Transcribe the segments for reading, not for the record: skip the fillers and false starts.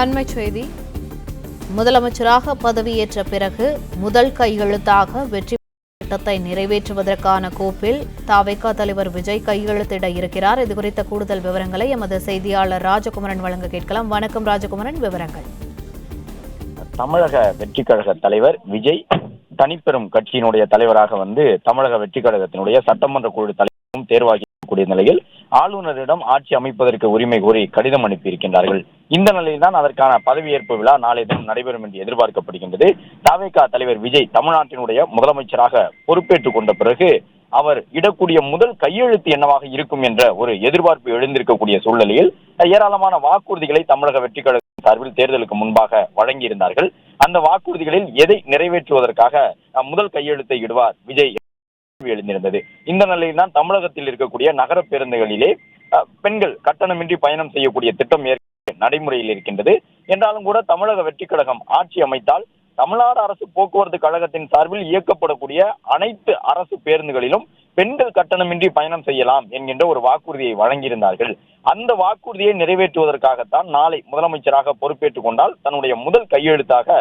அண்மைச் செய்தி. முதலமைச்சராக பதவியேற்ற பிறகு முதல் கையெழுத்தாக வெற்றி திட்டத்தை நிறைவேற்றுவதற்கான கோப்பில் தவேகா தலைவர் விஜய் கையெழுத்திட இருக்கிறார். இதுகுறித்த கூடுதல் விவரங்களை எமது செய்தியாளர் ராஜகுமரன் வழங்க கேட்கலாம். வணக்கம் ராஜகுமரன், விவரங்கள். தமிழக வெற்றி கழக தலைவர் விஜய் தனிப்பெரும் கட்சியினுடைய தலைவராக தமிழக வெற்றி கழகத்தினுடைய சட்டமன்ற குழு தலைவரும் தேர்வாகக்கூடிய நிலையில் ஆளுநரிடம் ஆட்சி அமைப்பதற்கு உரிமை கோரி கடிதம் அனுப்பியிருக்கின்றார்கள். இந்த நிலையில்தான் அதற்கான பதவியேற்பு விழா நாளை தினம் நடைபெறும் என்று எதிர்பார்க்கப்படுகின்றது. தவேகா தலைவர் விஜய் தமிழ்நாட்டினுடைய முதலமைச்சராக பொறுப்பேற்றுக் கொண்ட பிறகு அவர் இடக்கூடிய முதல் கையெழுத்து என்னவாக இருக்கும் என்ற ஒரு எதிர்பார்ப்பு எழுந்திருக்கக்கூடிய சூழ்நிலையில் ஏராளமான வாக்குறுதிகளை தமிழக வெற்றி கழக சார்பில் தேர்தலுக்கு முன்பாக வழங்கியிருந்தார்கள். அந்த வாக்குறுதிகளில் எதை நிறைவேற்றுவதற்காக முதல் கையெழுத்தை இடுவார் விஜய் எழுந்திருந்தது. இந்த நிலையில் தான் தமிழகத்தில் இருக்கக்கூடிய நகர பேருந்துகளிலே பெண்கள் கட்டணமின்றி பயணம் செய்யக்கூடிய திட்டம் நடைமுறையில் இருக்கின்றது. என்றாலும் கூட தமிழக வெற்றி கழகம் ஆட்சி அமைத்தால் தமிழ்நாடு அரசு போக்குவரத்து கழகத்தின் சார்பில் இயக்கப்படக்கூடிய அனைத்து அரசு பேருந்துகளிலும் பெண்கள் கட்டணமின்றி பயணம் செய்யலாம் என்கின்ற ஒரு வாக்குறுதியை வழங்கியிருந்தார்கள். அந்த வாக்குறுதியை நிறைவேற்றுவதற்காகத்தான் நாளை முதலமைச்சராக பொறுப்பேற்றுக் கொண்டால் தன்னுடைய முதல் கையெழுத்தாக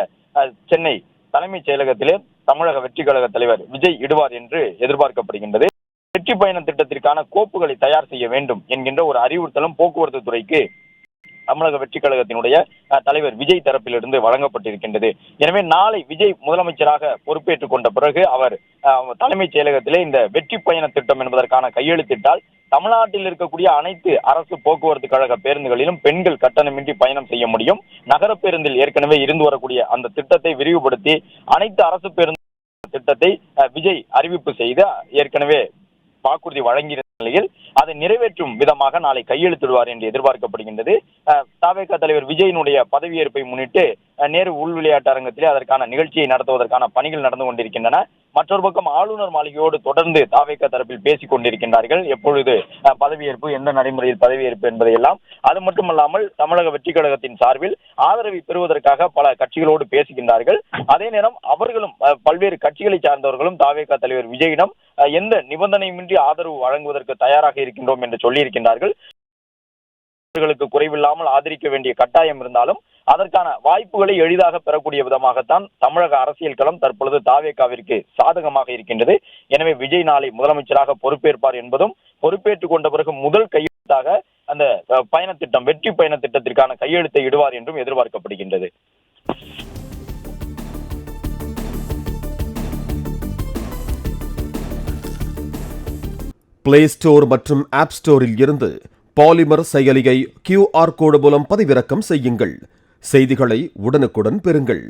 சென்னை தலைமைச் செயலகத்திலே தமிழக வெற்றி கழக தலைவர் விஜய் இடுவார் என்று எதிர்பார்க்கப்படுகின்றது. வெற்றி பயண திட்டத்திற்கான கோப்புகளை தயார் செய்ய வேண்டும் என்கின்ற ஒரு அறிவுறுத்தலும் போக்குவரத்து துறைக்கு தமிழக வெற்றி கழகத்தினுடைய தலைவர் விஜய் தரப்பிலிருந்து வழங்கப்பட்டிருக்கின்றது. எனவே நாளை விஜய் முதலமைச்சராக பொறுப்பேற்றுக் கொண்ட பிறகு அவர் தலைமைச் செயலகத்திலே இந்த வெற்றி பயண திட்டம் என்பதற்கான கையெழுத்திட்டால் தமிழ்நாட்டில் இருக்கக்கூடிய அனைத்து அரசு போக்குவரத்து கழக பேருந்துகளிலும் பெண்கள் கட்டணமின்றி பயணம் செய்ய முடியும். நகர பேருந்தில் ஏற்கனவே இருந்து வரக்கூடிய அந்த திட்டத்தை விரிவுபடுத்தி அனைத்து அரசு பேருந்து திட்டத்தை விஜய் அறிவிப்பு செய்து ஏற்கனவே வாக்குறுதி வழங்கிய நிலையில் அதை நிறைவேற்றும் விதமாக நாளை கையெழுத்திடுவார் என்று எதிர்பார்க்கப்படுகின்றது. தவேகா தலைவர் விஜயினுடைய பதவியேற்பை முன்னிட்டு நேரு உள் விளையாட்டு அரங்கத்திலே அதற்கான நிகழ்ச்சியை நடத்துவதற்கான பணிகள் நடந்து கொண்டிருக்கின்றன. மற்றொரு பக்கம் ஆளுநர் மாளிகையோடு தொடர்ந்து தவேகா தரப்பில் பேசிக் கொண்டிருக்கின்றார்கள். எப்பொழுது பதவியேற்பு, எந்த நடைமுறையில் பதவியேற்பு என்பதையெல்லாம். அது மட்டுமல்லாமல் தமிழக வெற்றி கழகத்தின் சார்பில் ஆதரவை பெறுவதற்காக பல கட்சிகளோடு பேசுகின்றார்கள். அதே நேரம் அவர்களும் பல்வேறு கட்சிகளை சார்ந்தவர்களும் தவேகா தலைவர் விஜயிடம் எந்த நிபந்தனையுமின்றி ஆதரவு வழங்குவதற்கு தயாராக இருக்கின்றோம் என்று சொல்லியிருக்கின்றார்கள். குறைவில்லாமல் ஆதரிக்க வேண்டிய கட்டாயம் இருந்தாலும் அதற்கான வாய்ப்புகளை எளிதாக பெறக்கூடிய விதமாகத்தான் தமிழக அரசியல் களம் தற்பொழுது தவேகாவிற்கு சாதகமாக இருக்கின்றது. எனவே விஜய் நாளை முதலமைச்சராக பொறுப்பேற்பார் என்பதும், பொறுப்பேற்றுக் கொண்ட பிறகு முதல் கையெழுத்தாக அந்த பயண திட்டம், வெற்றி பயண திட்டத்திற்கான கையெழுத்தை இடுவார் என்றும் எதிர்பார்க்கப்படுகின்றது. பிளே ஸ்டோர் மற்றும் ஆப் ஸ்டோரில் இருந்து பாலிமர் செயலியை QR கோடு மூலம் பதிவிறக்கம் செய்யுங்கள். செய்திகளை உடனுக்குடன் பெறுங்கள்.